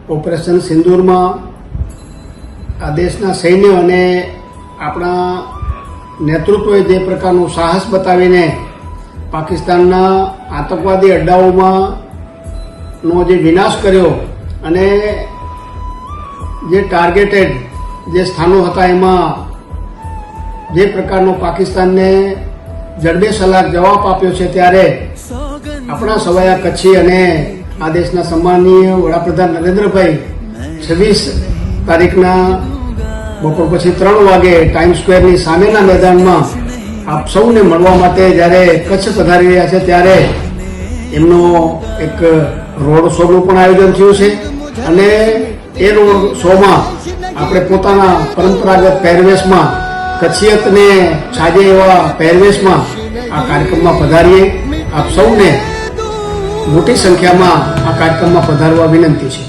Operation સિંદૂરમાં આ દેશના સૈન્ય અને આપણા નેતૃત્વએ જે પ્રકારનું સાહસ બતાવીને પાકિસ્તાનના આતંકવાદી અડ્ડાઓમાં નો જે વિનાશ કર્યો અને જે ટાર્ગેટેડ જે સ્થાનો હતા એમાં જે પ્રકારનો પાકિસ્તાનને જડબે સલાક જવાબ આપ્યો છે, ત્યારે આપણા સવાયા કચ્છી અને આ દેશના સન્માનીય વડાપ્રધાન નરેન્દ્રભાઈ 26 તારીખના બપોર પછી 3 વાગે ટાઈમ સ્ક્વેરની સામેના મેદાનમાં આપ સૌને મળવા માટે જ્યારે કચ્છ પધારી રહ્યા છે, ત્યારે એમનો એક રોડ શોનું પણ આયોજન થયું છે અને એ રોડ શોમાં આપણે પોતાના પરંપરાગત પહેરવેશમાં કચ્છિયતને છાજે એવા પહેરવેશમાં આ કાર્યક્રમમાં પધારીએ. આપ સૌને મોટી સંખ્યામાં આ કાર્યક્રમમાં પધારવા વિનંતી છે.